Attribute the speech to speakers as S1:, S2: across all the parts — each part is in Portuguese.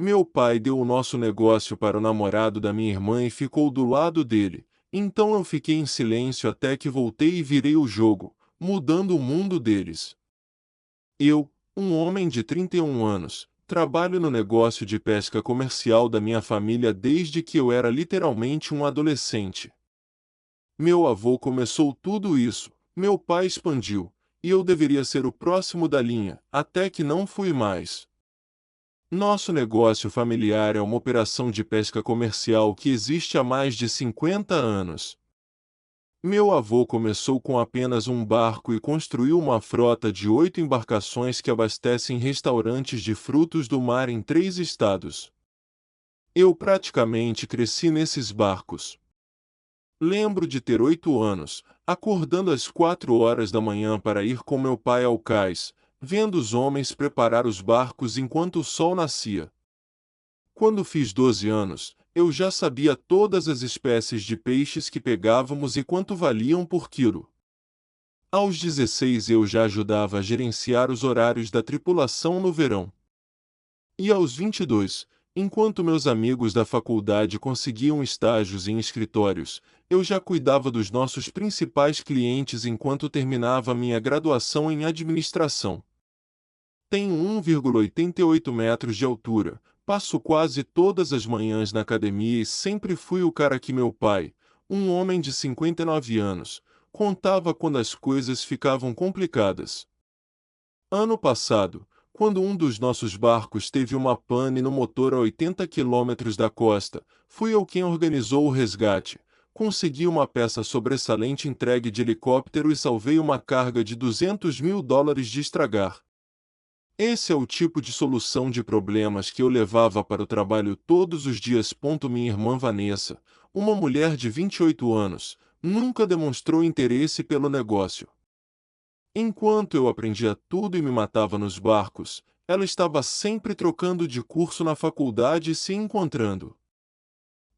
S1: Meu pai deu o nosso negócio para o namorado da minha irmã e ficou do lado dele. Então eu fiquei em silêncio até que voltei e virei o jogo, mudando o mundo deles. Eu, um homem de 31 anos, trabalho no negócio de pesca comercial da minha família desde que eu era literalmente um adolescente. Meu avô começou tudo isso, meu pai expandiu, e eu deveria ser o próximo da linha, até que não fui mais. Nosso negócio familiar é uma operação de pesca comercial que existe há mais de 50 anos. Meu avô começou com apenas um barco e construiu uma frota de 8 embarcações que abastecem restaurantes de frutos do mar em 3 estados. Eu praticamente cresci nesses barcos. Lembro de ter 8 anos, acordando às 4 horas da manhã para ir com meu pai ao cais, vendo os homens preparar os barcos enquanto o sol nascia. Quando fiz 12 anos, eu já sabia todas as espécies de peixes que pegávamos e quanto valiam por quilo. Aos 16 eu já ajudava a gerenciar os horários da tripulação no verão. E aos 22, enquanto meus amigos da faculdade conseguiam estágios em escritórios, eu já cuidava dos nossos principais clientes enquanto terminava minha graduação em administração. Tenho 1,88 metros de altura, passo quase todas as manhãs na academia e sempre fui o cara que meu pai, um homem de 59 anos, contava quando as coisas ficavam complicadas. Ano passado, quando um dos nossos barcos teve uma pane no motor a 80 quilômetros da costa, fui eu quem organizou o resgate, consegui uma peça sobressalente entregue de helicóptero e salvei uma carga de US$ 200.000 de estragar. Esse é o tipo de solução de problemas que eu levava para o trabalho todos os dias. Minha irmã Vanessa, uma mulher de 28 anos, nunca demonstrou interesse pelo negócio. Enquanto eu aprendia tudo e me matava nos barcos, ela estava sempre trocando de curso na faculdade e se encontrando.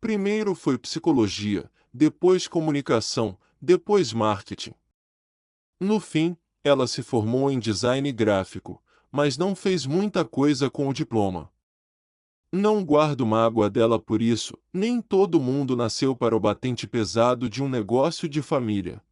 S1: Primeiro foi psicologia, depois comunicação, depois marketing. No fim, ela se formou em design gráfico, mas não fez muita coisa com o diploma. Não guardo mágoa dela por isso, nem todo mundo nasceu para o batente pesado de um negócio de família.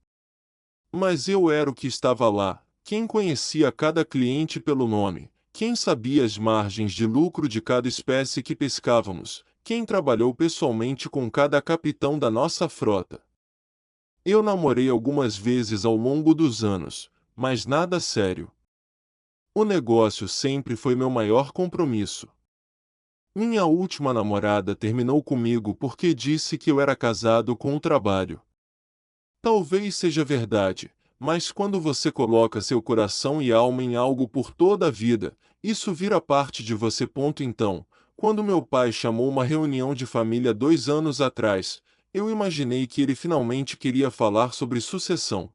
S1: Mas eu era o que estava lá, quem conhecia cada cliente pelo nome, quem sabia as margens de lucro de cada espécie que pescávamos, quem trabalhou pessoalmente com cada capitão da nossa frota. Eu namorei algumas vezes ao longo dos anos, mas nada sério. O negócio sempre foi meu maior compromisso. Minha última namorada terminou comigo porque disse que eu era casado com o trabalho. Talvez seja verdade, mas quando você coloca seu coração e alma em algo por toda a vida, isso vira parte de você. Então, quando meu pai chamou uma reunião de família 2 anos atrás, eu imaginei que ele finalmente queria falar sobre sucessão.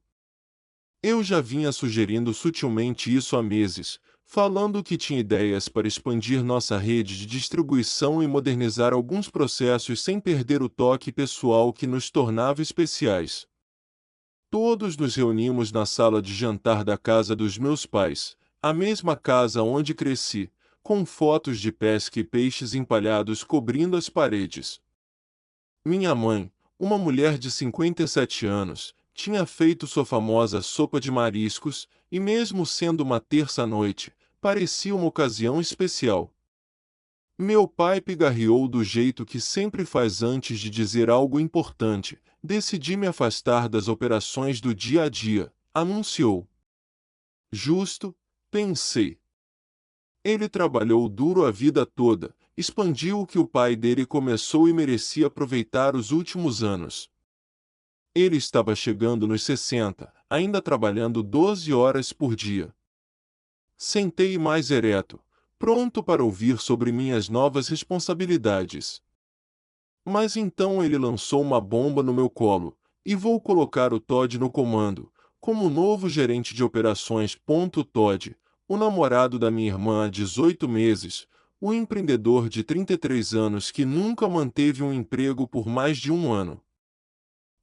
S1: Eu já vinha sugerindo sutilmente isso há meses, falando que tinha ideias para expandir nossa rede de distribuição e modernizar alguns processos sem perder o toque pessoal que nos tornava especiais. Todos nos reunimos na sala de jantar da casa dos meus pais, a mesma casa onde cresci, com fotos de pesca e peixes empalhados cobrindo as paredes. Minha mãe, uma mulher de 57 anos, tinha feito sua famosa sopa de mariscos, e mesmo sendo uma terça-noite, parecia uma ocasião especial. Meu pai pigarreou do jeito que sempre faz antes de dizer algo importante. Decidi me afastar das operações do dia a dia, anunciou. Justo, pensei. Ele trabalhou duro a vida toda, expandiu o que o pai dele começou e merecia aproveitar os últimos anos. Ele estava chegando nos 60, ainda trabalhando 12 horas por dia. Sentei mais ereto, pronto para ouvir sobre minhas novas responsabilidades. Mas então ele lançou uma bomba no meu colo, e vou colocar o Todd no comando, como novo gerente de operações. Todd, o namorado da minha irmã há 18 meses, o empreendedor de 33 anos que nunca manteve um emprego por mais de um ano.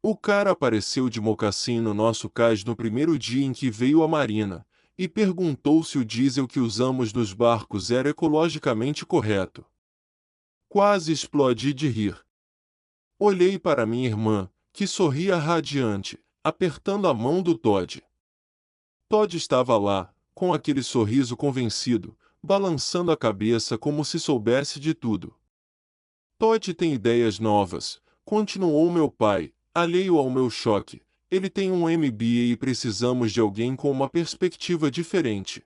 S1: O cara apareceu de mocassim no nosso cais no primeiro dia em que veio à marina, e perguntou se o diesel que usamos nos barcos era ecologicamente correto. Quase explodi de rir. Olhei para minha irmã, que sorria radiante, apertando a mão do Todd. Todd estava lá, com aquele sorriso convencido, balançando a cabeça como se soubesse de tudo. Todd tem ideias novas, continuou meu pai, alheio ao meu choque. Ele tem um MBA e precisamos de alguém com uma perspectiva diferente.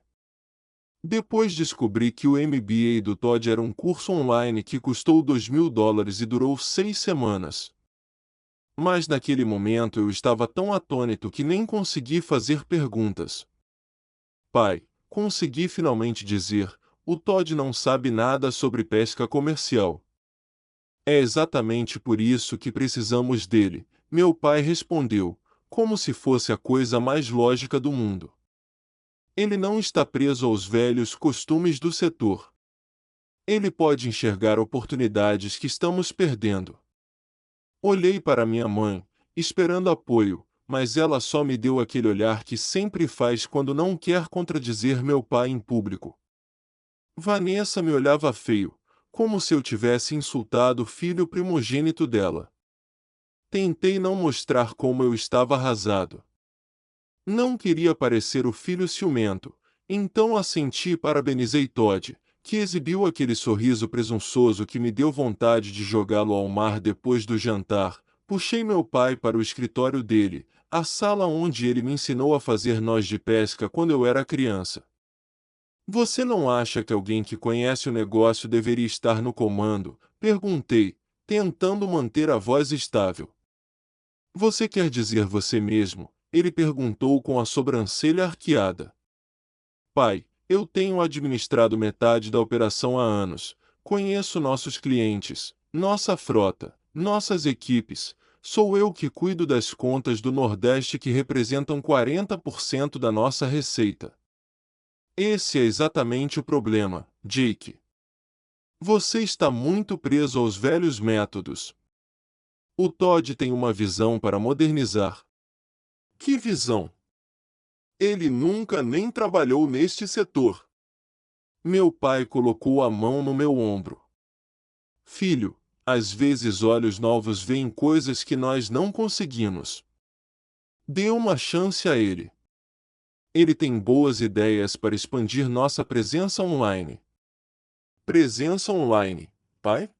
S1: Depois descobri que o MBA do Todd era um curso online que custou $2.000 e durou 6 semanas. Mas naquele momento eu estava tão atônito que nem consegui fazer perguntas. Pai, consegui finalmente dizer, o Todd não sabe nada sobre pesca comercial. É exatamente por isso que precisamos dele, meu pai respondeu, como se fosse a coisa mais lógica do mundo. Ele não está preso aos velhos costumes do setor. Ele pode enxergar oportunidades que estamos perdendo. Olhei para minha mãe, esperando apoio, mas ela só me deu aquele olhar que sempre faz quando não quer contradizer meu pai em público. Vanessa me olhava feio, como se eu tivesse insultado o filho primogênito dela. Tentei não mostrar como eu estava arrasado. Não queria parecer o filho ciumento, então assenti e parabenizei Todd, que exibiu aquele sorriso presunçoso que me deu vontade de jogá-lo ao mar depois do jantar. Puxei meu pai para o escritório dele, a sala onde ele me ensinou a fazer nós de pesca quando eu era criança. Você não acha que alguém que conhece o negócio deveria estar no comando? Perguntei, tentando manter a voz estável. Você quer dizer você mesmo? Ele perguntou com a sobrancelha arqueada. Pai, eu tenho administrado metade da operação há anos. Conheço nossos clientes, nossa frota, nossas equipes. Sou eu que cuido das contas do Nordeste que representam 40% da nossa receita. Esse é exatamente o problema, Jake. Você está muito preso aos velhos métodos. O Todd tem uma visão para modernizar. Que visão? Ele nunca nem trabalhou neste setor. Meu pai colocou a mão no meu ombro. Filho, às vezes olhos novos veem coisas que nós não conseguimos. Dê uma chance a ele. Ele tem boas ideias para expandir nossa presença online. Presença online, pai?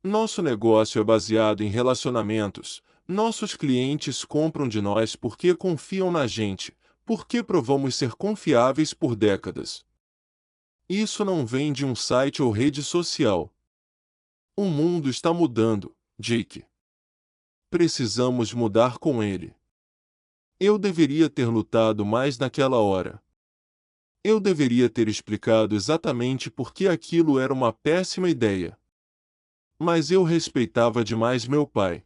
S1: Nosso negócio é baseado em relacionamentos. Nossos clientes compram de nós porque confiam na gente, porque provamos ser confiáveis por décadas. Isso não vem de um site ou rede social. O mundo está mudando, Jake. Precisamos mudar com ele. Eu deveria ter lutado mais naquela hora. Eu deveria ter explicado exatamente por que aquilo era uma péssima ideia. Mas eu respeitava demais meu pai.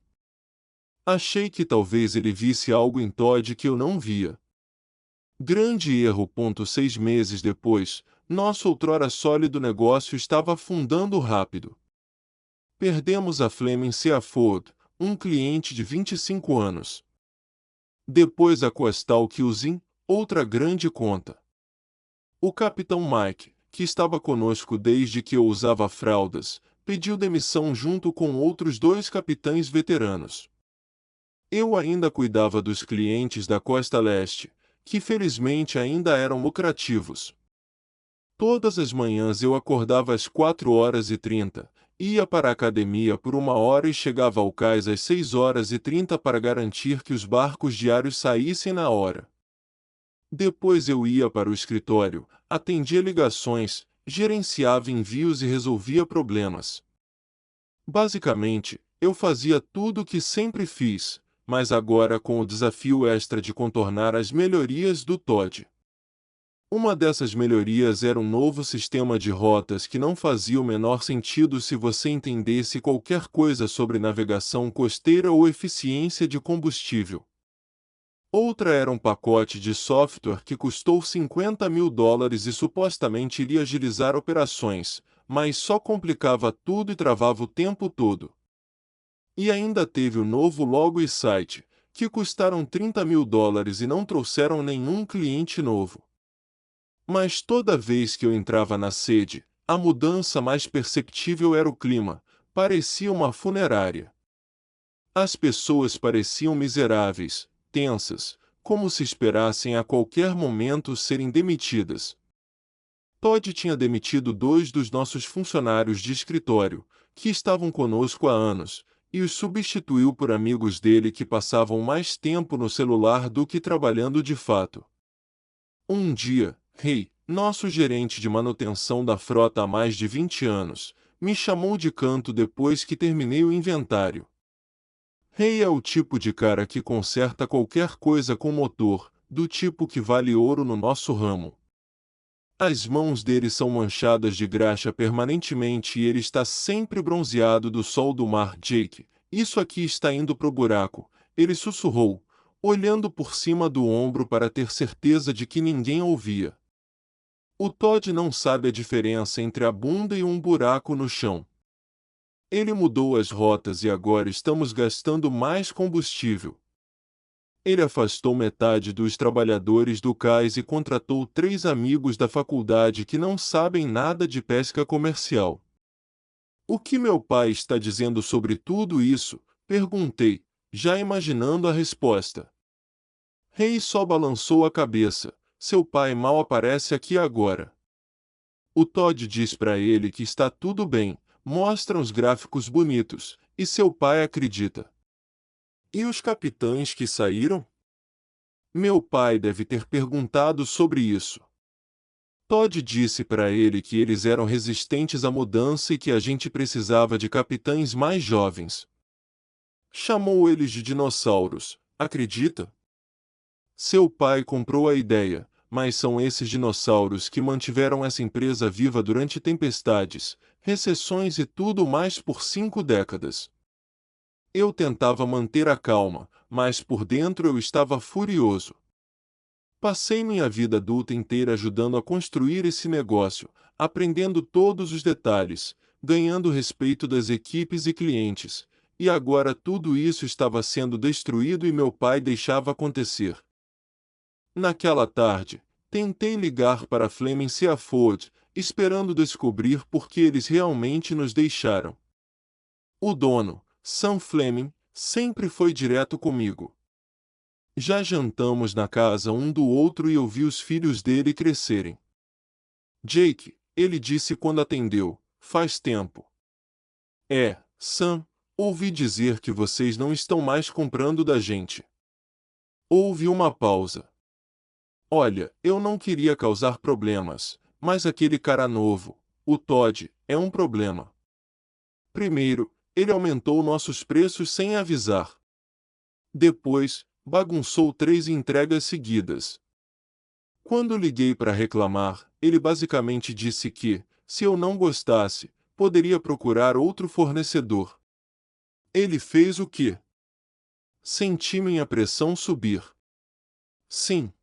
S1: Achei que talvez ele visse algo em Todd que eu não via. Grande erro. 6 meses depois, nosso outrora sólido negócio estava afundando rápido. Perdemos a Fleming Seafood, um cliente de 25 anos. Depois a Coastal Cuisine, outra grande conta. O capitão Mike, que estava conosco desde que eu usava fraldas, pediu demissão junto com outros 2 capitães veteranos. Eu ainda cuidava dos clientes da Costa Leste, que felizmente ainda eram lucrativos. Todas as manhãs eu acordava às 4h30, ia para a academia por 1 hora e chegava ao cais às 6h30 para garantir que os barcos diários saíssem na hora. Depois eu ia para o escritório, atendia ligações, gerenciava envios e resolvia problemas. Basicamente, eu fazia tudo o que sempre fiz, mas agora com o desafio extra de contornar as melhorias do Todd. Uma dessas melhorias era um novo sistema de rotas que não fazia o menor sentido se você entendesse qualquer coisa sobre navegação costeira ou eficiência de combustível. Outra era um pacote de software que custou $50.000 e supostamente iria agilizar operações, mas só complicava tudo e travava o tempo todo. E ainda teve o novo logo e site, que custaram $30.000 e não trouxeram nenhum cliente novo. Mas toda vez que eu entrava na sede, A mudança mais perceptível era o clima, parecia uma funerária. As pessoas pareciam miseráveis, tensas, como se esperassem a qualquer momento serem demitidas. Todd tinha demitido 2 dos nossos funcionários de escritório, que estavam conosco há anos, e os substituiu por amigos dele que passavam mais tempo no celular do que trabalhando de fato. Um dia, Ray, nosso gerente de manutenção da frota há mais de 20 anos, me chamou de canto depois que terminei o inventário. Ray é o tipo de cara que conserta qualquer coisa com motor, do tipo que vale ouro no nosso ramo. As mãos dele são manchadas de graxa permanentemente e ele está sempre bronzeado do sol do mar. Jake, isso aqui está indo pro buraco, ele sussurrou, olhando por cima do ombro para ter certeza de que ninguém ouvia. O Todd não sabe a diferença entre a bunda e um buraco no chão. Ele mudou as rotas e agora estamos gastando mais combustível. Ele afastou metade dos trabalhadores do cais e contratou 3 amigos da faculdade que não sabem nada de pesca comercial. O que meu pai está dizendo sobre tudo isso? Perguntei, já imaginando a resposta. Ray só balançou a cabeça. Seu pai mal aparece aqui agora. O Todd diz para ele que está tudo bem, mostra uns gráficos bonitos, e seu pai acredita. E os capitães que saíram? Meu pai deve ter perguntado sobre isso. Todd disse para ele que eles eram resistentes à mudança e que a gente precisava de capitães mais jovens. Chamou eles de dinossauros, acredita? Seu pai comprou a ideia, mas são esses dinossauros que mantiveram essa empresa viva durante tempestades, recessões e tudo mais por 5 décadas. Eu tentava manter a calma, mas por dentro eu estava furioso. Passei minha vida adulta inteira ajudando a construir esse negócio, aprendendo todos os detalhes, ganhando o respeito das equipes e clientes, e agora tudo isso estava sendo destruído e meu pai deixava acontecer. Naquela tarde, tentei ligar para Fleming Seafood, esperando descobrir por que eles realmente nos deixaram. O dono, Sam Fleming, sempre foi direto comigo. Já jantamos na casa um do outro e eu vi os filhos dele crescerem. Jake, ele disse quando atendeu, faz tempo. Sam, ouvi dizer que vocês não estão mais comprando da gente. Houve uma pausa. Olha, eu não queria causar problemas, mas aquele cara novo, o Todd, é um problema. Primeiro, ele aumentou nossos preços sem avisar. Depois, bagunçou 3 entregas seguidas. Quando liguei para reclamar, ele basicamente disse que, se eu não gostasse, poderia procurar outro fornecedor. Ele fez o quê? Senti minha pressão subir. Sim.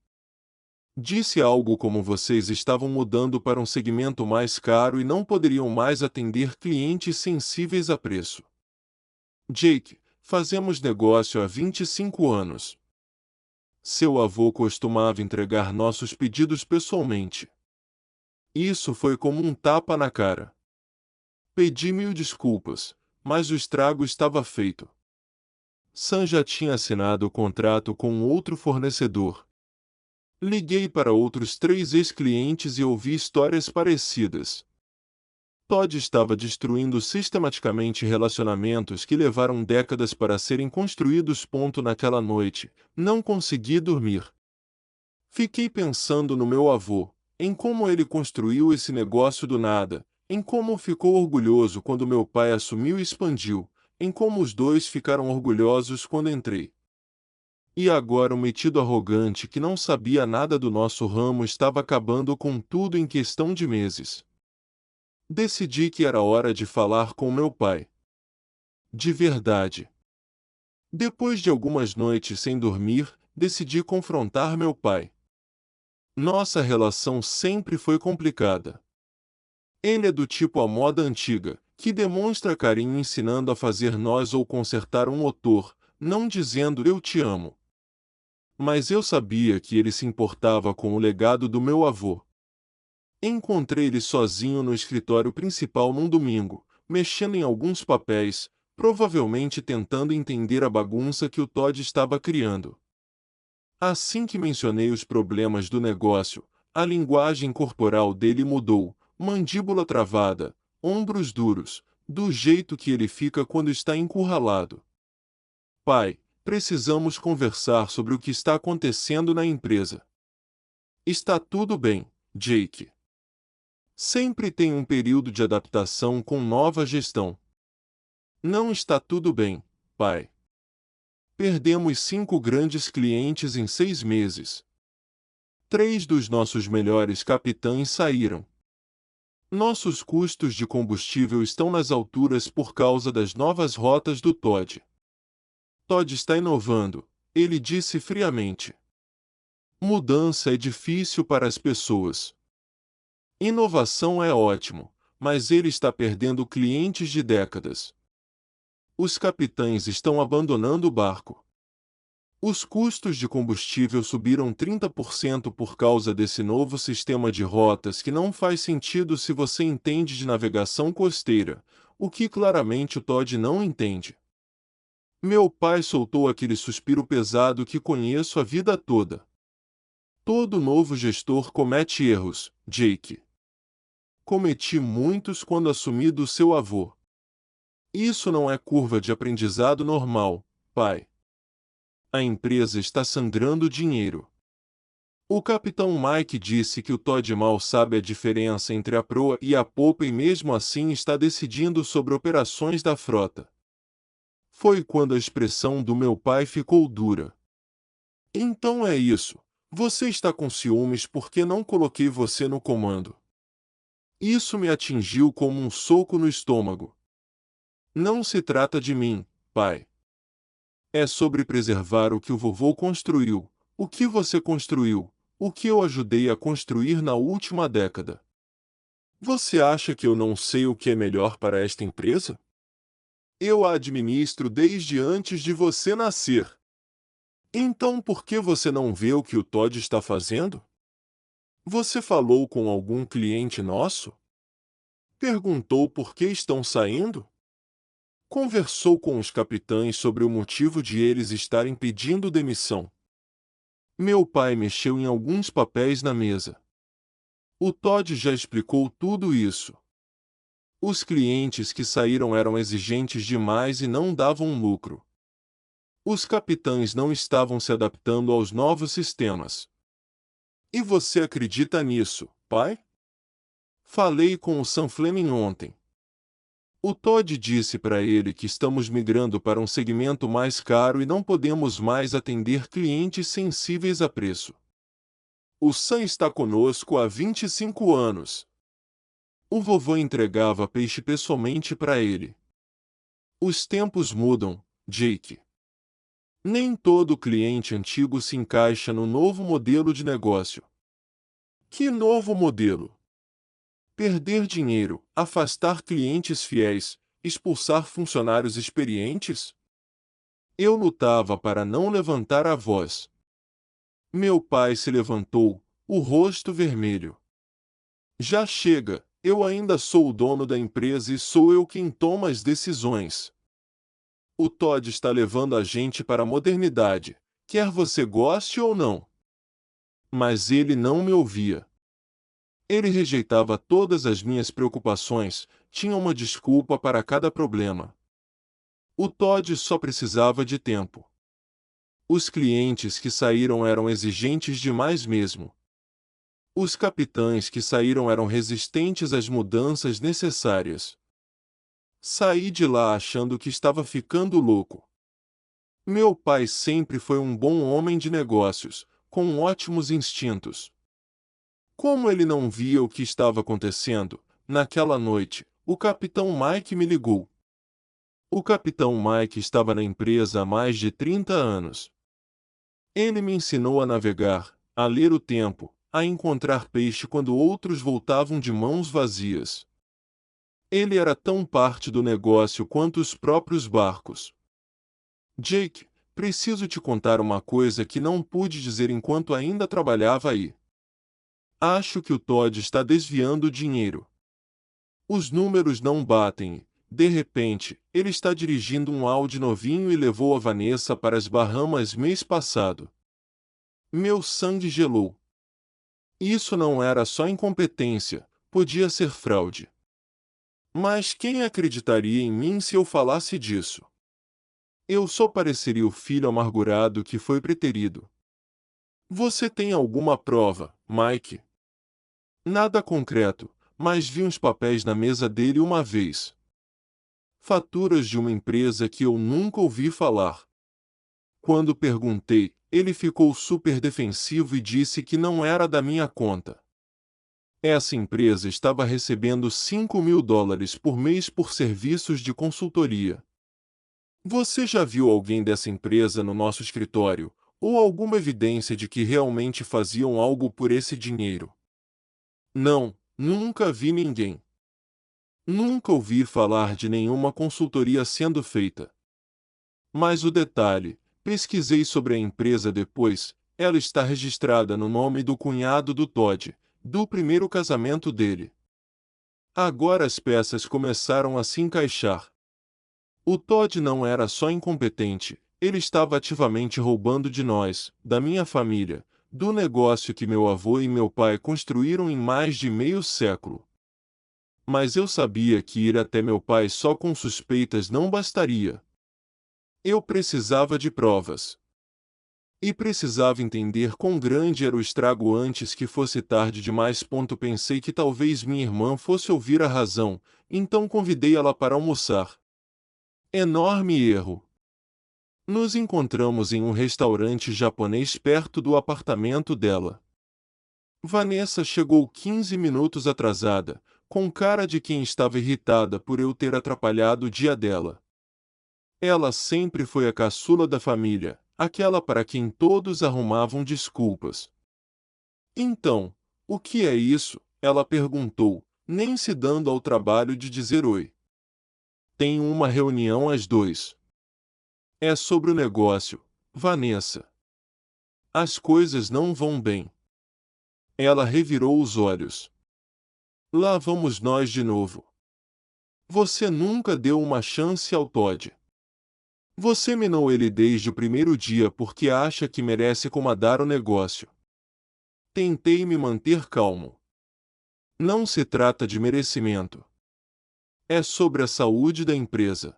S1: Disse algo como vocês estavam mudando para um segmento mais caro e não poderiam mais atender clientes sensíveis a preço. Jake, fazemos negócio há 25 anos. Seu avô costumava entregar nossos pedidos pessoalmente. Isso foi como um tapa na cara. Pedi 1000 desculpas, mas o estrago estava feito. Sam já tinha assinado o contrato com outro fornecedor. Liguei para outros 3 ex-clientes e ouvi histórias parecidas. Todd estava destruindo sistematicamente relacionamentos que levaram décadas para serem construídos. Naquela noite, não consegui dormir. Fiquei pensando no meu avô, em como ele construiu esse negócio do nada, em como ficou orgulhoso quando meu pai assumiu e expandiu, em como os dois ficaram orgulhosos quando entrei. E agora o metido arrogante que não sabia nada do nosso ramo estava acabando com tudo em questão de meses. Decidi que era hora de falar com meu pai. De verdade. Depois de algumas noites sem dormir, decidi confrontar meu pai. Nossa relação sempre foi complicada. Ele é do tipo à moda antiga, que demonstra carinho ensinando a fazer nós ou consertar um motor, não dizendo eu te amo. Mas eu sabia que ele se importava com o legado do meu avô. Encontrei ele sozinho no escritório principal num domingo, mexendo em alguns papéis, provavelmente tentando entender a bagunça que o Todd estava criando. Assim que mencionei os problemas do negócio, a linguagem corporal dele mudou, mandíbula travada, ombros duros, do jeito que ele fica quando está encurralado. Pai, precisamos conversar sobre o que está acontecendo na empresa. Está tudo bem, Jake. Sempre tem um período de adaptação com nova gestão. Não está tudo bem, pai. Perdemos 5 grandes clientes em 6 meses. 3 dos nossos melhores capitães saíram. Nossos custos de combustível estão nas alturas por causa das novas rotas do Todd. Todd está inovando, ele disse friamente. Mudança é difícil para as pessoas. Inovação é ótimo, mas ele está perdendo clientes de décadas. Os capitães estão abandonando o barco. Os custos de combustível subiram 30% por causa desse novo sistema de rotas que não faz sentido se você entende de navegação costeira, o que claramente o Todd não entende. Meu pai soltou aquele suspiro pesado que conheço a vida toda. Todo novo gestor comete erros, Jake. Cometi muitos quando assumi do seu avô. Isso não é curva de aprendizado normal, pai. A empresa está sangrando dinheiro. O capitão Mike disse que o Todd mal sabe a diferença entre a proa e a popa e mesmo assim está decidindo sobre operações da frota. Foi quando a expressão do meu pai ficou dura. Então é isso. Você está com ciúmes porque não coloquei você no comando. Isso me atingiu como um soco no estômago. Não se trata de mim, pai. É sobre preservar o que o vovô construiu, o que você construiu, o que eu ajudei a construir na última década. Você acha que eu não sei o que é melhor para esta empresa? Eu a administro desde antes de você nascer. Então por que você não vê o que o Todd está fazendo? Você falou com algum cliente nosso? Perguntou por que estão saindo? Conversou com os capitães sobre o motivo de eles estarem pedindo demissão. Meu pai mexeu em alguns papéis na mesa. O Todd já explicou tudo isso. Os clientes que saíram eram exigentes demais e não davam lucro. Os capitães não estavam se adaptando aos novos sistemas. E você acredita nisso, pai? Falei com o Sam Fleming ontem. O Todd disse para ele que estamos migrando para um segmento mais caro e não podemos mais atender clientes sensíveis a preço. O Sam está conosco há 25 anos. O vovô entregava peixe pessoalmente para ele. Os tempos mudam, Jake. Nem todo cliente antigo se encaixa no novo modelo de negócio. Que novo modelo? Perder dinheiro, afastar clientes fiéis, expulsar funcionários experientes? Eu lutava para não levantar a voz. Meu pai se levantou, o rosto vermelho. Já chega, eu ainda sou o dono da empresa e sou eu quem toma as decisões. O Todd está levando a gente para a modernidade, quer você goste ou não. Mas ele não me ouvia. Ele rejeitava todas as minhas preocupações, tinha uma desculpa para cada problema. O Todd só precisava de tempo. Os clientes que saíram eram exigentes demais mesmo. Os capitães que saíram eram resistentes às mudanças necessárias. Saí de lá achando que estava ficando louco. Meu pai sempre foi um bom homem de negócios, com ótimos instintos. Como ele não via o que estava acontecendo, naquela noite, o capitão Mike me ligou. O capitão Mike estava na empresa há mais de 30 anos. Ele me ensinou a navegar, a ler o tempo, a encontrar peixe quando outros voltavam de mãos vazias. Ele era tão parte do negócio quanto os próprios barcos. Jake, preciso te contar uma coisa que não pude dizer enquanto ainda trabalhava aí. Acho que o Todd está desviando o dinheiro. Os números não batem. De repente, ele está dirigindo um Audi novinho e levou a Vanessa para as Bahamas mês passado. Meu sangue gelou. Isso não era só incompetência, podia ser fraude. Mas quem acreditaria em mim se eu falasse disso? Eu só pareceria o filho amargurado que foi preterido. Você tem alguma prova, Mike? Nada concreto, mas vi uns papéis na mesa dele uma vez. Faturas de uma empresa que eu nunca ouvi falar. Quando perguntei, ele ficou super defensivo e disse que não era da minha conta. Essa empresa estava recebendo $5.000 por mês por serviços de consultoria. Você já viu alguém dessa empresa no nosso escritório, ou alguma evidência de que realmente faziam algo por esse dinheiro? Não, nunca vi ninguém. Nunca ouvi falar de nenhuma consultoria sendo feita. Mas o detalhe, pesquisei sobre a empresa depois, ela está registrada no nome do cunhado do Todd, do primeiro casamento dele. Agora as peças começaram a se encaixar. O Todd não era só incompetente, ele estava ativamente roubando de nós, da minha família, do negócio que meu avô e meu pai construíram em mais de meio século. Mas eu sabia que ir até meu pai só com suspeitas não bastaria. Eu precisava de provas. E precisava entender quão grande era o estrago antes que fosse tarde demais. Pensei que talvez minha irmã fosse ouvir a razão, então convidei ela para almoçar. Enorme erro. Nos encontramos em um restaurante japonês perto do apartamento dela. Vanessa chegou 15 minutos atrasada, com cara de quem estava irritada por eu ter atrapalhado o dia dela. Ela sempre foi a caçula da família, aquela para quem todos arrumavam desculpas. Então, o que é isso? Ela perguntou, nem se dando ao trabalho de dizer oi. Tenho uma reunião às 2. É sobre o negócio, Vanessa. As coisas não vão bem. Ela revirou os olhos. Lá vamos nós de novo. Você nunca deu uma chance ao Todd. Você minou ele desde o primeiro dia porque acha que merece comandar o negócio. Tentei me manter calmo. Não se trata de merecimento. É sobre a saúde da empresa.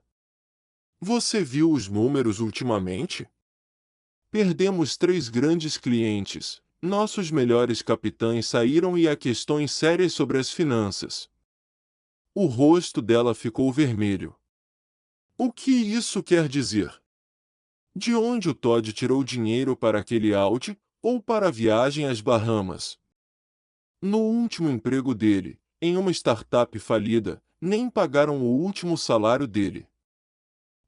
S1: Você viu os números ultimamente? Perdemos 3 grandes clientes, nossos melhores capitães saíram e há questões sérias sobre as finanças. O rosto dela ficou vermelho. O que isso quer dizer? De onde o Todd tirou dinheiro para aquele Audi, ou para a viagem às Bahamas? No último emprego dele, em uma startup falida, nem pagaram o último salário dele.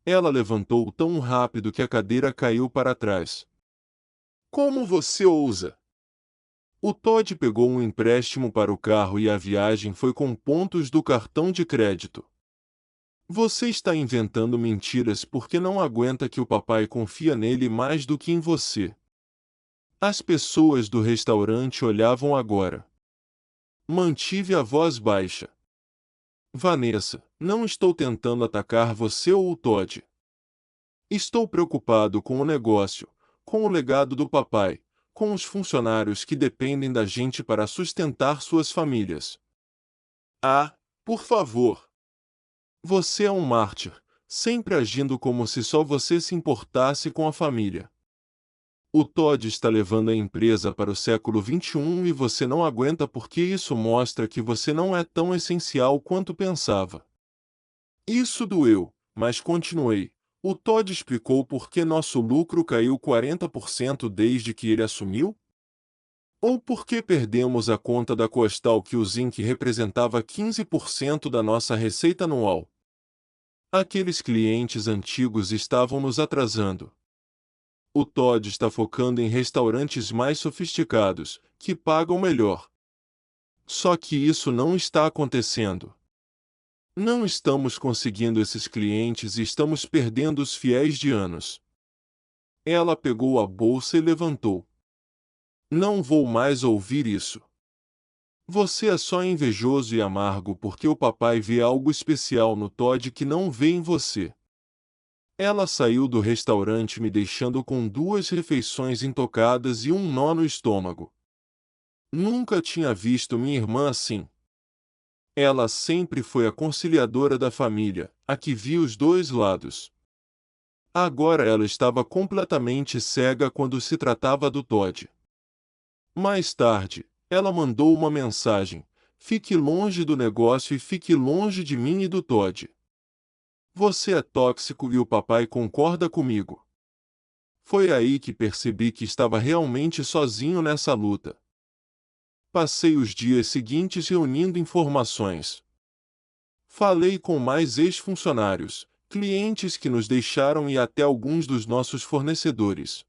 S1: Ela levantou tão rápido que a cadeira caiu para trás. Como você ousa? O Todd pegou um empréstimo para o carro e a viagem foi com pontos do cartão de crédito. Você está inventando mentiras porque não aguenta que o papai confia nele mais do que em você. As pessoas do restaurante olhavam agora. Mantive a voz baixa. Vanessa, não estou tentando atacar você ou o Todd. Estou preocupado com o negócio, com o legado do papai, com os funcionários que dependem da gente para sustentar suas famílias. Ah, por favor. Você é um mártir, sempre agindo como se só você se importasse com a família. O Todd está levando a empresa para o século XXI e você não aguenta porque isso mostra que você não é tão essencial quanto pensava. Isso doeu, mas continuei. O Todd explicou por que nosso lucro caiu 40% desde que ele assumiu? Ou por que perdemos a conta da Coastal que o Zinc representava 15% da nossa receita anual? Aqueles clientes antigos estavam nos atrasando. O Todd está focando em restaurantes mais sofisticados, que pagam melhor. Só que isso não está acontecendo. Não estamos conseguindo esses clientes e estamos perdendo os fiéis de anos. Ela pegou a bolsa e levantou. Não vou mais ouvir isso. Você é só invejoso e amargo porque o papai vê algo especial no Todd que não vê em você. Ela saiu do restaurante me deixando com 2 refeições intocadas e um nó no estômago. Nunca tinha visto minha irmã assim. Ela sempre foi a conciliadora da família, a que via os dois lados. Agora ela estava completamente cega quando se tratava do Todd. Mais tarde, ela mandou uma mensagem: fique longe do negócio e fique longe de mim e do Todd. Você é tóxico e o papai concorda comigo. Foi aí que percebi que estava realmente sozinho nessa luta. Passei os dias seguintes reunindo informações. Falei com mais ex-funcionários, clientes que nos deixaram e até alguns dos nossos fornecedores.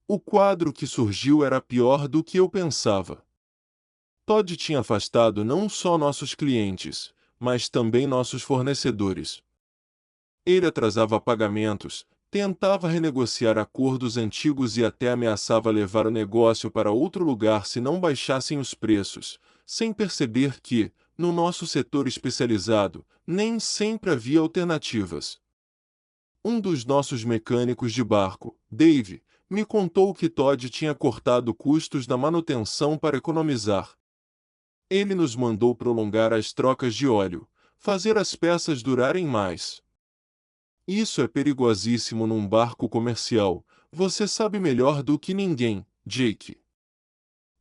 S1: O quadro que surgiu era pior do que eu pensava. Todd tinha afastado não só nossos clientes, mas também nossos fornecedores. Ele atrasava pagamentos, tentava renegociar acordos antigos e até ameaçava levar o negócio para outro lugar se não baixassem os preços, sem perceber que, no nosso setor especializado, nem sempre havia alternativas. Um dos nossos mecânicos de barco, Dave, me contou que Todd tinha cortado custos da manutenção para economizar. Ele nos mandou prolongar as trocas de óleo, fazer as peças durarem mais. Isso é perigosíssimo num barco comercial, você sabe melhor do que ninguém, Jake.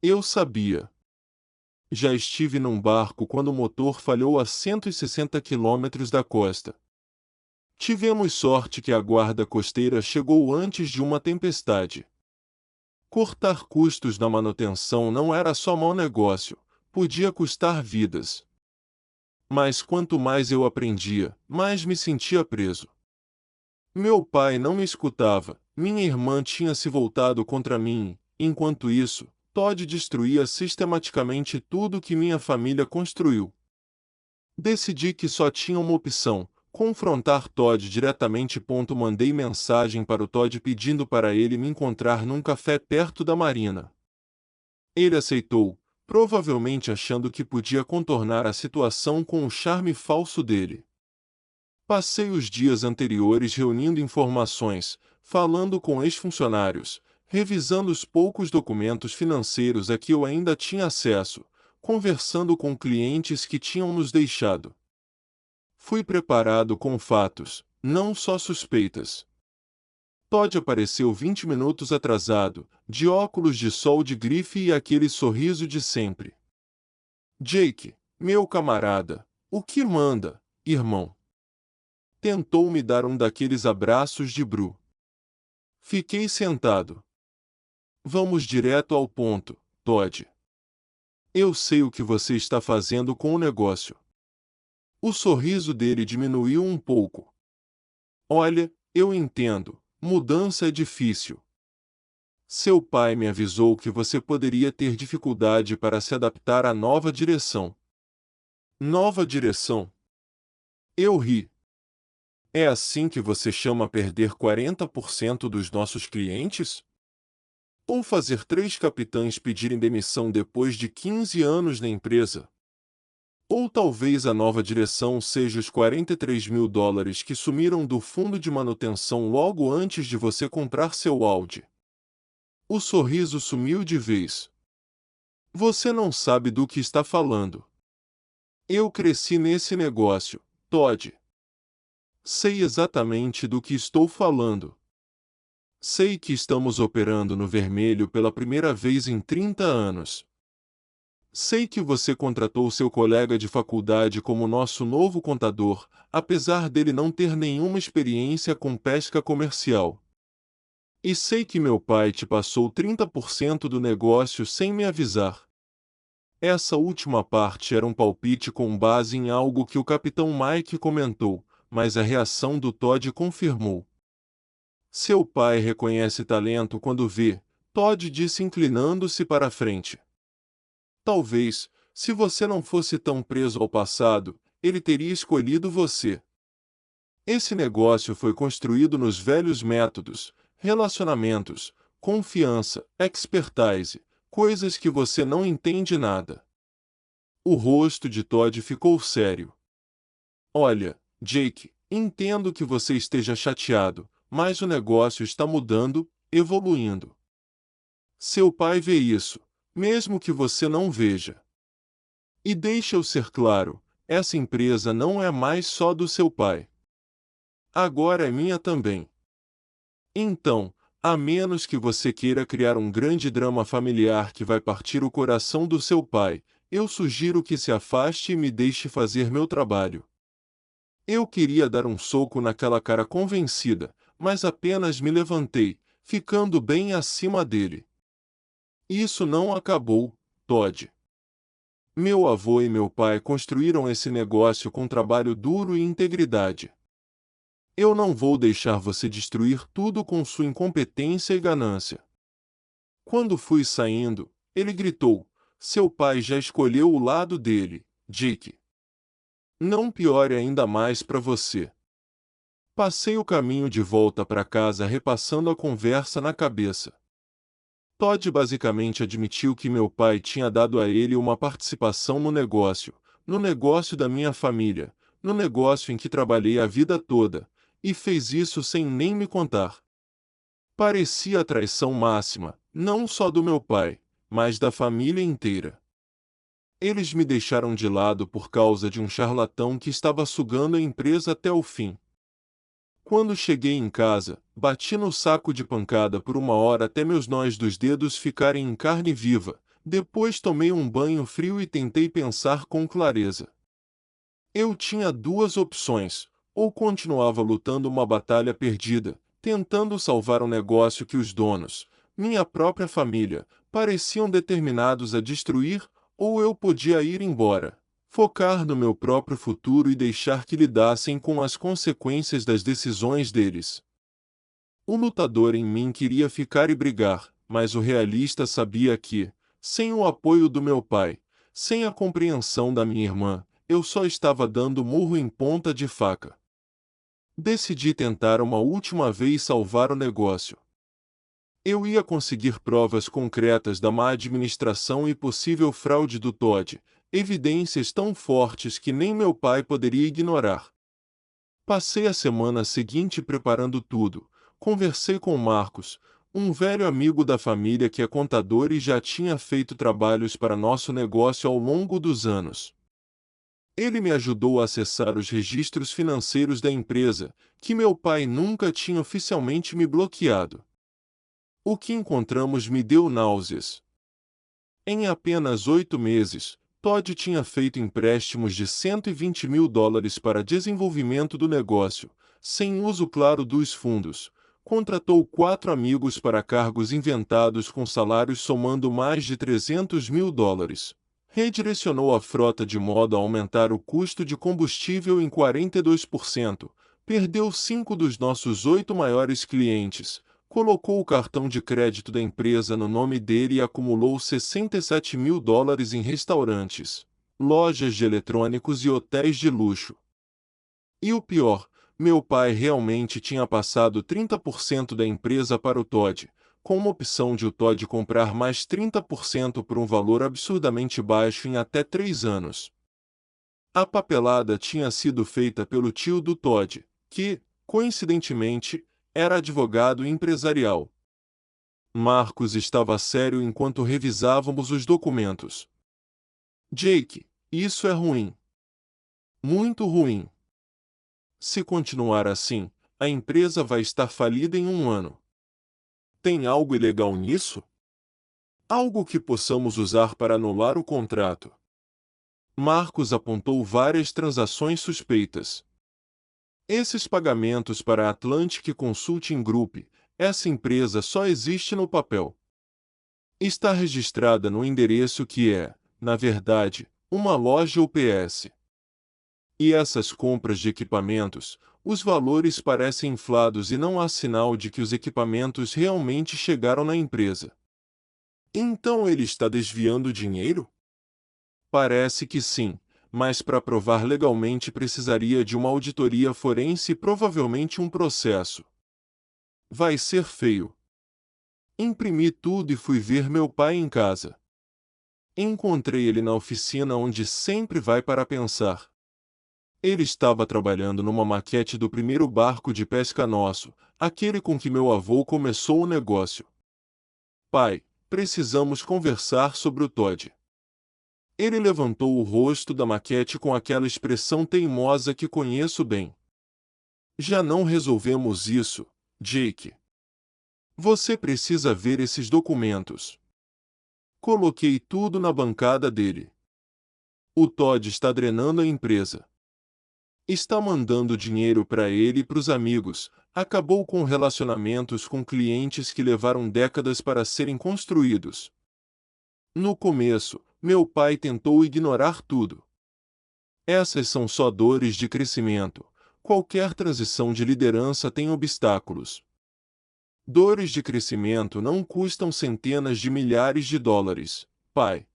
S1: Eu sabia. Já estive num barco quando o motor falhou a 160 quilômetros da costa. Tivemos sorte que a guarda costeira chegou antes de uma tempestade. Cortar custos na manutenção não era só mau negócio, podia custar vidas. Mas quanto mais eu aprendia, mais me sentia preso. Meu pai não me escutava, minha irmã tinha se voltado contra mim, enquanto isso, Todd destruía sistematicamente tudo que minha família construiu. Decidi que só tinha uma opção: confrontar Todd diretamente. Mandei mensagem para o Todd pedindo para ele me encontrar num café perto da marina. Ele aceitou, provavelmente achando que podia contornar a situação com o charme falso dele. Passei os dias anteriores reunindo informações, falando com ex-funcionários, revisando os poucos documentos financeiros a que eu ainda tinha acesso, conversando com clientes que tinham nos deixado. Fui preparado com fatos, não só suspeitas. Todd apareceu 20 minutos atrasado, de óculos de sol de grife e aquele sorriso de sempre. Jake, meu camarada, o que manda, irmão? Tentou me dar um daqueles abraços de Bru. Fiquei sentado. Vamos direto ao ponto, Todd. Eu sei o que você está fazendo com o negócio. O sorriso dele diminuiu um pouco. Olha, eu entendo, mudança é difícil. Seu pai me avisou que você poderia ter dificuldade para se adaptar à nova direção. Nova direção? Eu ri. É assim que você chama perder 40% dos nossos clientes? Ou fazer 3 capitães pedirem demissão depois de 15 anos na empresa? Ou talvez a nova direção seja os $43.000 que sumiram do fundo de manutenção logo antes de você comprar seu Audi. O sorriso sumiu de vez. Você não sabe do que está falando. Eu cresci nesse negócio, Todd. Sei exatamente do que estou falando. Sei que estamos operando no vermelho pela primeira vez em 30 anos. Sei que você contratou seu colega de faculdade como nosso novo contador, apesar dele não ter nenhuma experiência com pesca comercial. E sei que meu pai te passou 30% do negócio sem me avisar. Essa última parte era um palpite com base em algo que o capitão Mike comentou, mas a reação do Todd confirmou. Seu pai reconhece talento quando vê, Todd disse inclinando-se para a frente. Talvez, se você não fosse tão preso ao passado, ele teria escolhido você. Esse negócio foi construído nos velhos métodos, relacionamentos, confiança, expertise, coisas que você não entende nada. O rosto de Todd ficou sério. Olha, Jake, entendo que você esteja chateado, mas o negócio está mudando, evoluindo. Seu pai vê isso, mesmo que você não veja. E deixa eu ser claro, essa empresa não é mais só do seu pai. Agora é minha também. Então, a menos que você queira criar um grande drama familiar que vai partir o coração do seu pai, eu sugiro que se afaste e me deixe fazer meu trabalho. Eu queria dar um soco naquela cara convencida, mas apenas me levantei, ficando bem acima dele. Isso não acabou, Todd. Meu avô e meu pai construíram esse negócio com trabalho duro e integridade. Eu não vou deixar você destruir tudo com sua incompetência e ganância. Quando fui saindo, ele gritou: seu pai já escolheu o lado dele, Dick. Não piore ainda mais para você. Passei o caminho de volta para casa repassando a conversa na cabeça. Todd basicamente admitiu que meu pai tinha dado a ele uma participação no negócio da minha família, no negócio em que trabalhei a vida toda, e fez isso sem nem me contar. Parecia a traição máxima, não só do meu pai, mas da família inteira. Eles me deixaram de lado por causa de um charlatão que estava sugando a empresa até o fim. Quando cheguei em casa, bati no saco de pancada por 1 hora até meus nós dos dedos ficarem em carne viva. Depois tomei um banho frio e tentei pensar com clareza. Eu tinha duas opções: ou continuava lutando uma batalha perdida, tentando salvar um negócio que os donos, minha própria família, pareciam determinados a destruir, ou eu podia ir embora, focar no meu próprio futuro e deixar que lidassem com as consequências das decisões deles. O lutador em mim queria ficar e brigar, mas o realista sabia que, sem o apoio do meu pai, sem a compreensão da minha irmã, eu só estava dando murro em ponta de faca. Decidi tentar uma última vez salvar o negócio. Eu ia conseguir provas concretas da má administração e possível fraude do Todd, evidências tão fortes que nem meu pai poderia ignorar. Passei a semana seguinte preparando tudo. Conversei com Marcos, um velho amigo da família que é contador e já tinha feito trabalhos para nosso negócio ao longo dos anos. Ele me ajudou a acessar os registros financeiros da empresa, que meu pai nunca tinha oficialmente me bloqueado. O que encontramos me deu náuseas. Em apenas 8 meses, Todd tinha feito empréstimos de $120.000 para desenvolvimento do negócio, sem uso claro dos fundos. Contratou 4 amigos para cargos inventados com salários somando mais de $300.000. Redirecionou a frota de modo a aumentar o custo de combustível em 42%. Perdeu 5 dos nossos 8 maiores clientes. Colocou o cartão de crédito da empresa no nome dele e acumulou $67.000 em restaurantes, lojas de eletrônicos e hotéis de luxo. E o pior, meu pai realmente tinha passado 30% da empresa para o Todd, com uma opção de o Todd comprar mais 30% por um valor absurdamente baixo em até 3 anos. A papelada tinha sido feita pelo tio do Todd, que, coincidentemente, era advogado empresarial. Marcos estava sério enquanto revisávamos os documentos. Jake, isso é ruim. Muito ruim. Se continuar assim, a empresa vai estar falida em 1 ano. Tem algo ilegal nisso? Algo que possamos usar para anular o contrato. Marcos apontou várias transações suspeitas. Esses pagamentos para a Atlantic Consulting Group, essa empresa só existe no papel. Está registrada no endereço que é, na verdade, uma loja UPS. E essas compras de equipamentos, os valores parecem inflados e não há sinal de que os equipamentos realmente chegaram na empresa. Então ele está desviando dinheiro? Parece que sim, mas para provar legalmente precisaria de uma auditoria forense e provavelmente um processo. Vai ser feio. Imprimi tudo e fui ver meu pai em casa. Encontrei ele na oficina onde sempre vai para pensar. Ele estava trabalhando numa maquete do primeiro barco de pesca nosso, aquele com que meu avô começou o negócio. Pai, precisamos conversar sobre o Todd. Ele levantou o rosto da maquete com aquela expressão teimosa que conheço bem. Já não resolvemos isso, Jake. Você precisa ver esses documentos. Coloquei tudo na bancada dele. O Todd está drenando a empresa. Está mandando dinheiro para ele e para os amigos, acabou com relacionamentos com clientes que levaram décadas para serem construídos. No começo, meu pai tentou ignorar tudo. Essas são só dores de crescimento. Qualquer transição de liderança tem obstáculos. Dores de crescimento não custam centenas de milhares de dólares, pai.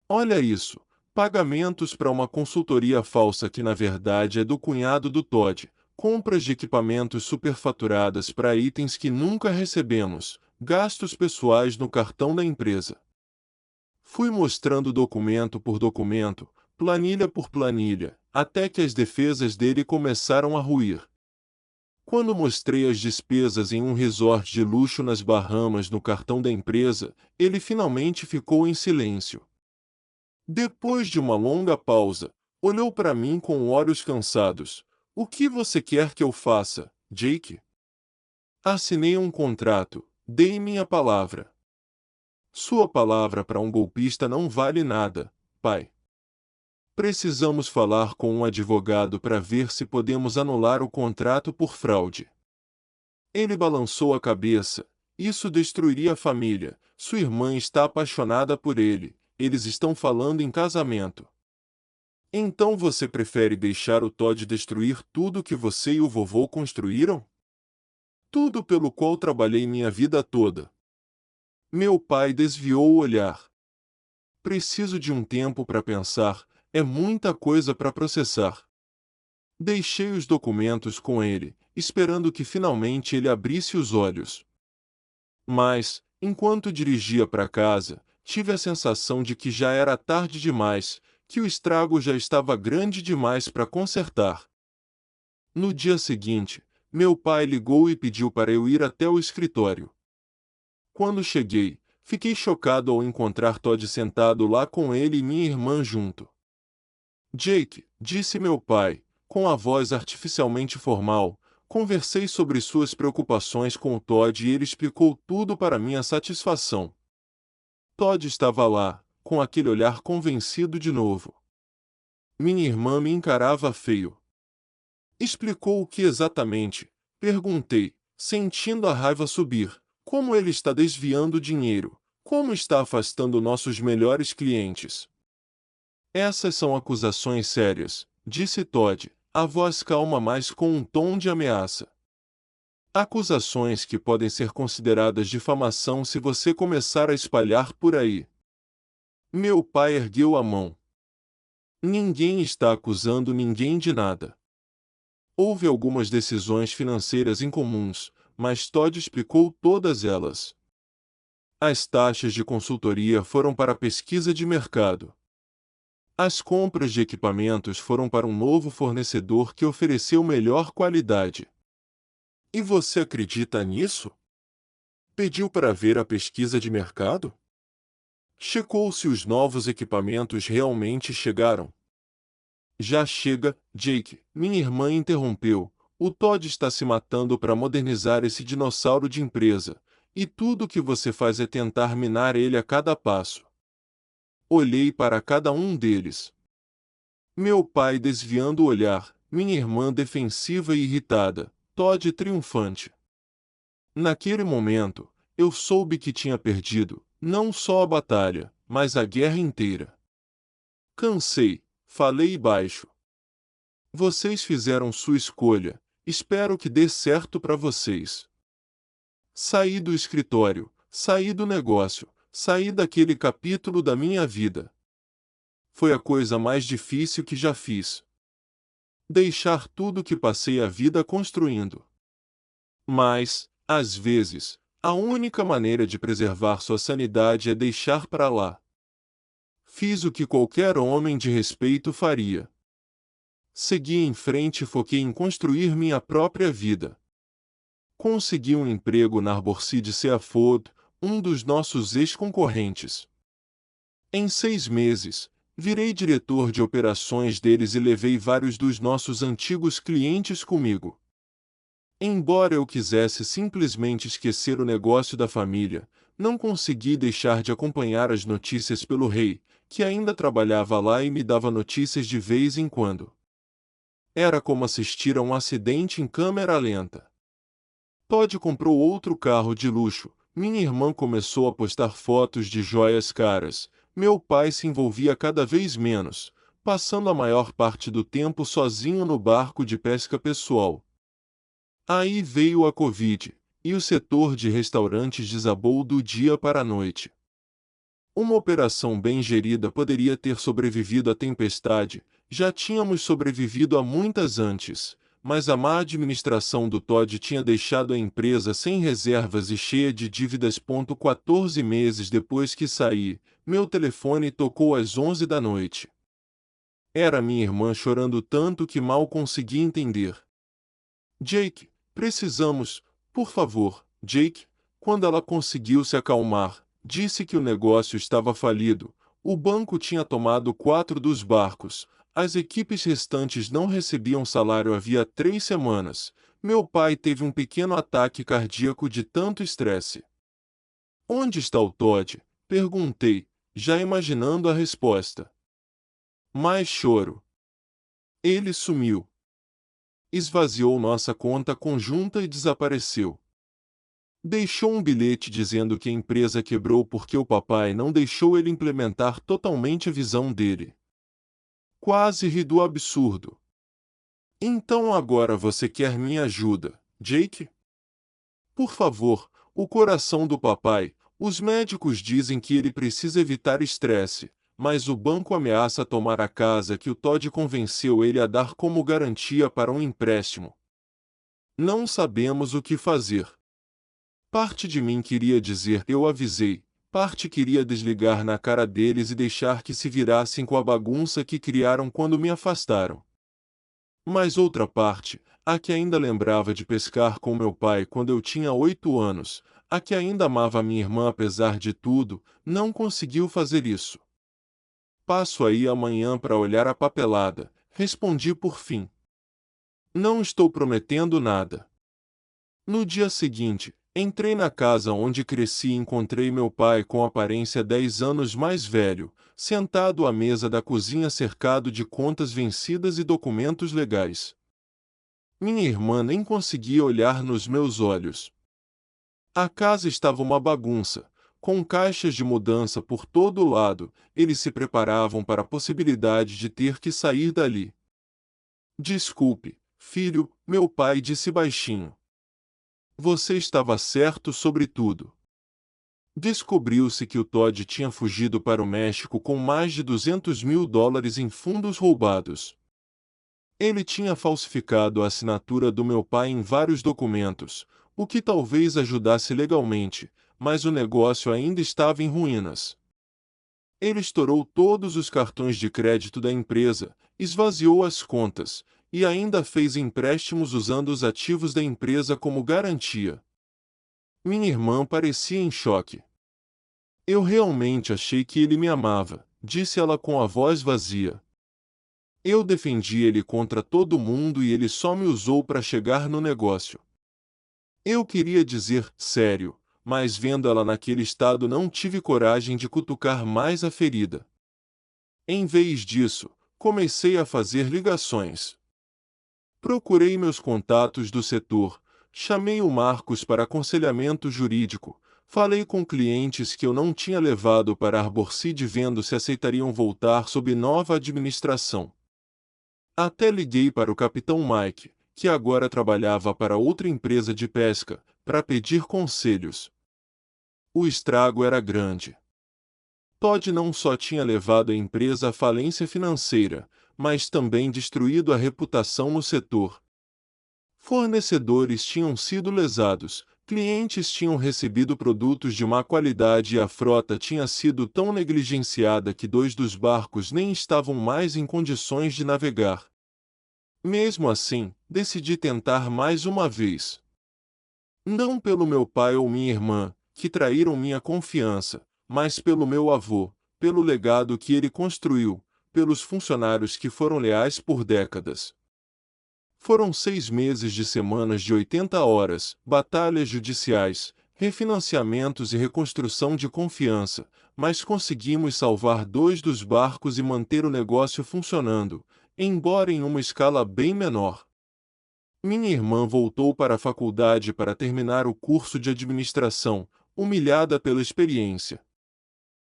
S1: Olha isso. Pagamentos para uma consultoria falsa que na verdade é do cunhado do Todd, compras de equipamentos superfaturadas para itens que nunca recebemos, gastos pessoais no cartão da empresa. Fui mostrando documento por documento, planilha por planilha, até que as defesas dele começaram a ruir. Quando mostrei as despesas em um resort de luxo nas Bahamas no cartão da empresa, ele finalmente ficou em silêncio. Depois de uma longa pausa, olhou para mim com olhos cansados. O que você quer que eu faça, Jake? Assinei um contrato, dei minha palavra. Sua palavra para um golpista não vale nada, pai. Precisamos falar com um advogado para ver se podemos anular o contrato por fraude. Ele balançou a cabeça. Isso destruiria a família. Sua irmã está apaixonada por ele. Eles estão falando em casamento. Então você prefere deixar o Todd destruir tudo que você e o vovô construíram? Tudo pelo qual trabalhei minha vida toda. Meu pai desviou o olhar. Preciso de um tempo para pensar, é muita coisa para processar. Deixei os documentos com ele, esperando que finalmente ele abrisse os olhos. Mas, enquanto dirigia para casa, tive a sensação de que já era tarde demais, que o estrago já estava grande demais para consertar. No dia seguinte, meu pai ligou e pediu para eu ir até o escritório. Quando cheguei, fiquei chocado ao encontrar Todd sentado lá com ele e minha irmã junto. Jake, disse meu pai, com a voz artificialmente formal, conversei sobre suas preocupações com o Todd e ele explicou tudo para minha satisfação. Todd estava lá, com aquele olhar convencido de novo. Minha irmã me encarava feio. Explicou o que exatamente? Perguntei, sentindo a raiva subir. Como ele está desviando dinheiro? Como está afastando nossos melhores clientes? Essas são acusações sérias, disse Todd, a voz calma mas com um tom de ameaça. Acusações que podem ser consideradas difamação se você começar a espalhar por aí. Meu pai ergueu a mão. Ninguém está acusando ninguém de nada. Houve algumas decisões financeiras incomuns, mas Todd explicou todas elas. As taxas de consultoria foram para a pesquisa de mercado. As compras de equipamentos foram para um novo fornecedor que ofereceu melhor qualidade. E você acredita nisso? Pediu para ver a pesquisa de mercado? Checou se os novos equipamentos realmente chegaram. Já chega, Jake, minha irmã interrompeu. O Todd está se matando para modernizar esse dinossauro de empresa, e tudo o que você faz é tentar minar ele a cada passo. Olhei para cada um deles. Meu pai desviando o olhar, minha irmã defensiva e irritada, Todd triunfante. Naquele momento, eu soube que tinha perdido, não só a batalha, mas a guerra inteira. Cansei, falei baixo. Vocês fizeram sua escolha, espero que dê certo para vocês. Saí do escritório, saí do negócio, saí daquele capítulo da minha vida. Foi a coisa mais difícil que já fiz. Deixar tudo que passei a vida construindo. Mas, às vezes, a única maneira de preservar sua sanidade é deixar para lá. Fiz o que qualquer homem de respeito faria. Segui em frente e foquei em construir minha própria vida. Consegui um emprego na Arborseed Seafood, um dos nossos ex-concorrentes. Em 6 meses, virei diretor de operações deles e levei vários dos nossos antigos clientes comigo. Embora eu quisesse simplesmente esquecer o negócio da família, não consegui deixar de acompanhar as notícias pelo rei, que ainda trabalhava lá e me dava notícias de vez em quando. Era como assistir a um acidente em câmera lenta. Todd comprou outro carro de luxo, minha irmã começou a postar fotos de joias caras, meu pai se envolvia cada vez menos, passando a maior parte do tempo sozinho no barco de pesca pessoal. Aí veio a Covid, e o setor de restaurantes desabou do dia para a noite. Uma operação bem gerida poderia ter sobrevivido à tempestade, já tínhamos sobrevivido a muitas antes, mas a má administração do Todd tinha deixado a empresa sem reservas e cheia de dívidas. 14 meses depois que saí, meu telefone tocou às 11 da noite. Era minha irmã chorando tanto que mal consegui entender. Jake, precisamos, por favor, Jake. Quando ela conseguiu se acalmar, disse que o negócio estava falido, o banco tinha tomado 4 dos barcos, as equipes restantes não recebiam salário havia 3 semanas, meu pai teve um pequeno ataque cardíaco de tanto estresse. Onde está o Todd? Perguntei, já imaginando a resposta. Mais choro. Ele sumiu. Esvaziou nossa conta conjunta e desapareceu. Deixou um bilhete dizendo que a empresa quebrou porque o papai não deixou ele implementar totalmente a visão dele. Quase ri do absurdo. Então agora você quer minha ajuda, Jake? Por favor, o coração do papai. Os médicos dizem que ele precisa evitar estresse, mas o banco ameaça tomar a casa que o Todd convenceu ele a dar como garantia para um empréstimo. Não sabemos o que fazer. Parte de mim queria dizer eu avisei, parte queria desligar na cara deles e deixar que se virassem com a bagunça que criaram quando me afastaram. Mas outra parte, a que ainda lembrava de pescar com meu pai quando eu tinha 8 anos, a que ainda amava minha irmã apesar de tudo, não conseguiu fazer isso. Passo aí amanhã para olhar a papelada, respondi por fim. Não estou prometendo nada. No dia seguinte, entrei na casa onde cresci e encontrei meu pai com aparência 10 anos mais velho, sentado à mesa da cozinha cercado de contas vencidas e documentos legais. Minha irmã nem conseguia olhar nos meus olhos. A casa estava uma bagunça, com caixas de mudança por todo o lado, eles se preparavam para a possibilidade de ter que sair dali. Desculpe, filho, meu pai disse baixinho. Você estava certo sobre tudo. Descobriu-se que o Todd tinha fugido para o México com mais de $200.000 em fundos roubados. Ele tinha falsificado a assinatura do meu pai em vários documentos, o que talvez ajudasse legalmente, mas o negócio ainda estava em ruínas. Ele estourou todos os cartões de crédito da empresa, esvaziou as contas, e ainda fez empréstimos usando os ativos da empresa como garantia. Minha irmã parecia em choque. Eu realmente achei que ele me amava, disse ela com a voz vazia. Eu defendi ele contra todo mundo e ele só me usou para chegar no negócio. Eu queria dizer, sério, mas vendo ela naquele estado não tive coragem de cutucar mais a ferida. Em vez disso, comecei a fazer ligações. Procurei meus contatos do setor, chamei o Marcos para aconselhamento jurídico, falei com clientes que eu não tinha levado para a Arborseed vendo se aceitariam voltar sob nova administração. Até liguei para o capitão Mike, que agora trabalhava para outra empresa de pesca, para pedir conselhos. O estrago era grande. Todd não só tinha levado a empresa à falência financeira, mas também destruído a reputação no setor. Fornecedores tinham sido lesados, Clientes tinham recebido produtos de má qualidade e a frota tinha sido tão negligenciada que 2 dos barcos nem estavam mais em condições de navegar. Mesmo assim, decidi tentar mais uma vez. Não pelo meu pai ou minha irmã, que traíram minha confiança, mas pelo meu avô, pelo legado que ele construiu, pelos funcionários que foram leais por décadas. Foram 6 meses de semanas de 80 horas, batalhas judiciais, refinanciamentos e reconstrução de confiança, mas conseguimos salvar 2 dos barcos e manter o negócio funcionando, embora em uma escala bem menor. Minha irmã voltou para a faculdade para terminar o curso de administração, humilhada pela experiência.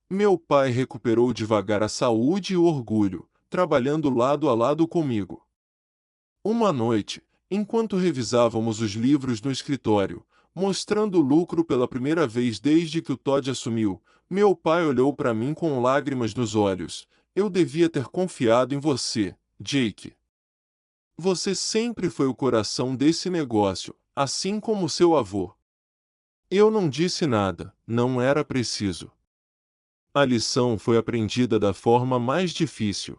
S1: Meu pai recuperou devagar a saúde e o orgulho, trabalhando lado a lado comigo. Uma noite, enquanto revisávamos os livros no escritório, mostrando o lucro pela primeira vez desde que o Todd assumiu, meu pai olhou para mim com lágrimas nos olhos. Eu devia ter confiado em você, Jake. Você sempre foi o coração desse negócio, assim como seu avô. Eu não disse nada, não era preciso. A lição foi aprendida da forma mais difícil.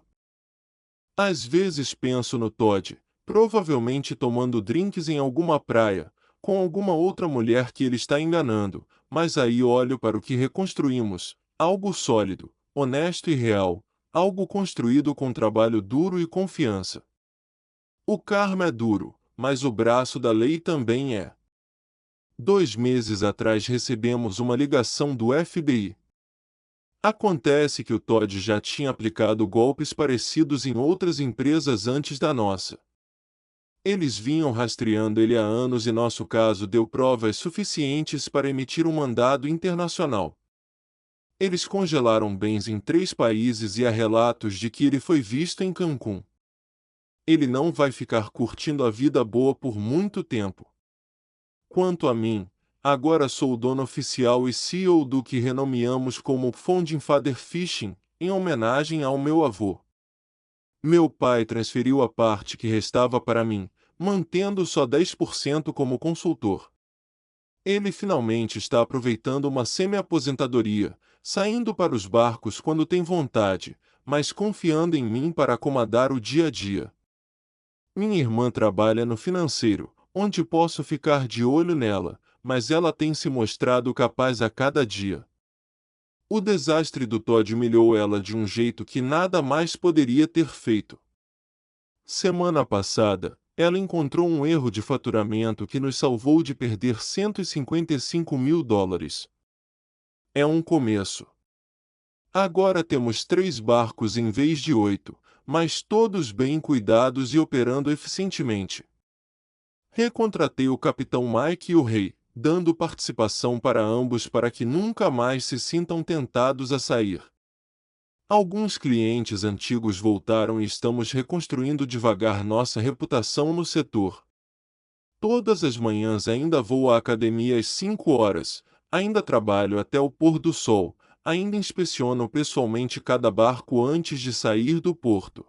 S1: Às vezes penso no Todd, provavelmente tomando drinks em alguma praia, com alguma outra mulher que ele está enganando, mas aí olho para o que reconstruímos, algo sólido, honesto e real, algo construído com trabalho duro e confiança. O karma é duro, mas o braço da lei também é. 2 meses atrás recebemos uma ligação do FBI. Acontece que o Todd já tinha aplicado golpes parecidos em outras empresas antes da nossa. Eles vinham rastreando ele há anos e nosso caso deu provas suficientes para emitir um mandado internacional. Eles congelaram bens em 3 países e há relatos de que ele foi visto em Cancún. Ele não vai ficar curtindo a vida boa por muito tempo. Quanto a mim, agora sou o dono oficial e CEO do que renomeamos como Founding Father Fishing, em homenagem ao meu avô. Meu pai transferiu a parte que restava para mim, mantendo só 10% como consultor. Ele finalmente está aproveitando uma semi-aposentadoria, saindo para os barcos quando tem vontade, mas confiando em mim para acomodar o dia a dia. Minha irmã trabalha no financeiro, onde posso ficar de olho nela, mas ela tem se mostrado capaz a cada dia. O desastre do Todd humilhou ela de um jeito que nada mais poderia ter feito. Semana passada, ela encontrou um erro de faturamento que nos salvou de perder US$ 155 mil. É um começo. Agora temos 3 barcos em vez de 8, mas todos bem cuidados e operando eficientemente. Recontratei o capitão Mike e o Rei, dando participação para ambos para que nunca mais se sintam tentados a sair. Alguns clientes antigos voltaram e estamos reconstruindo devagar nossa reputação no setor. Todas as manhãs ainda vou à academia às 5 horas, ainda trabalho até o pôr do sol, ainda inspeciono pessoalmente cada barco antes de sair do porto.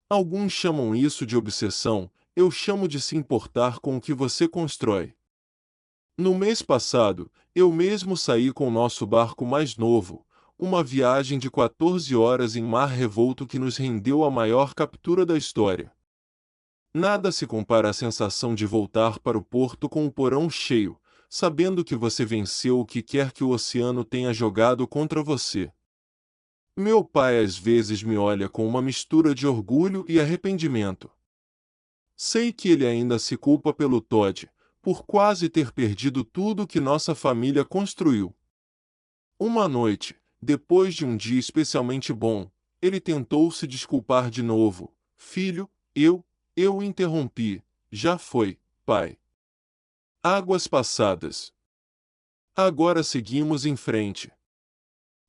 S1: Alguns chamam isso de obsessão, eu chamo de se importar com o que você constrói. No mês passado, eu mesmo saí com nosso barco mais novo, uma viagem de 14 horas em mar revolto que nos rendeu a maior captura da história. Nada se compara à sensação de voltar para o porto com o porão cheio, sabendo que você venceu o que quer que o oceano tenha jogado contra você. Meu pai às vezes me olha com uma mistura de orgulho e arrependimento. Sei que ele ainda se culpa pelo Todd, por quase ter perdido tudo que nossa família construiu. Uma noite, depois de um dia especialmente bom, ele tentou se desculpar de novo. Filho, eu o interrompi. Já foi, pai. Águas passadas. Agora seguimos em frente.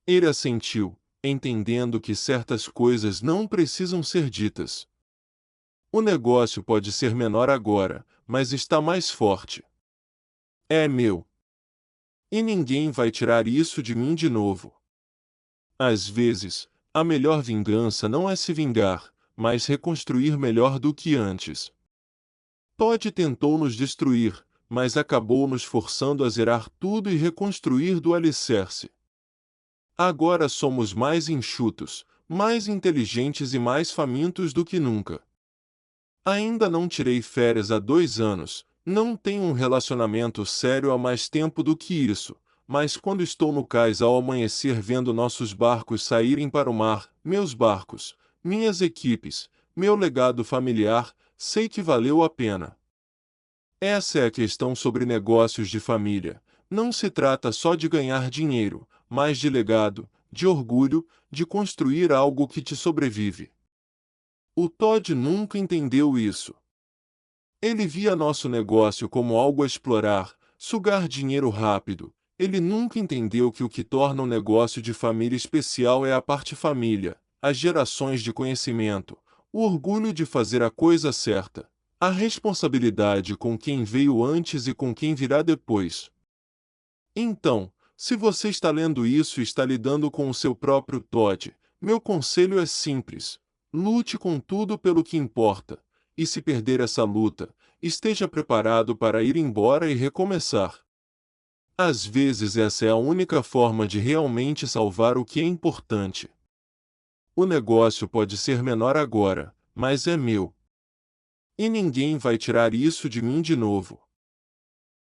S1: Ele assentiu, entendendo que certas coisas não precisam ser ditas. O negócio pode ser menor agora, mas está mais forte. É meu. E ninguém vai tirar isso de mim de novo. Às vezes, a melhor vingança não é se vingar, mas reconstruir melhor do que antes. Todd tentou nos destruir, mas acabou nos forçando a zerar tudo e reconstruir do alicerce. Agora somos mais enxutos, mais inteligentes e mais famintos do que nunca. Ainda não tirei férias há 2 anos, não tenho um relacionamento sério há mais tempo do que isso, mas quando estou no cais ao amanhecer vendo nossos barcos saírem para o mar, meus barcos, minhas equipes, meu legado familiar, sei que valeu a pena. Essa é a questão sobre negócios de família. Não se trata só de ganhar dinheiro, mas de legado, de orgulho, de construir algo que te sobrevive. O Todd nunca entendeu isso. Ele via nosso negócio como algo a explorar, sugar dinheiro rápido. Ele nunca entendeu que o que torna um negócio de família especial é a parte família, as gerações de conhecimento, o orgulho de fazer a coisa certa, a responsabilidade com quem veio antes e com quem virá depois. Então, se você está lendo isso e está lidando com o seu próprio Todd, meu conselho é simples: lute com tudo pelo que importa, e se perder essa luta, esteja preparado para ir embora e recomeçar. Às vezes essa é a única forma de realmente salvar o que é importante. O negócio pode ser menor agora, mas é meu. E ninguém vai tirar isso de mim de novo.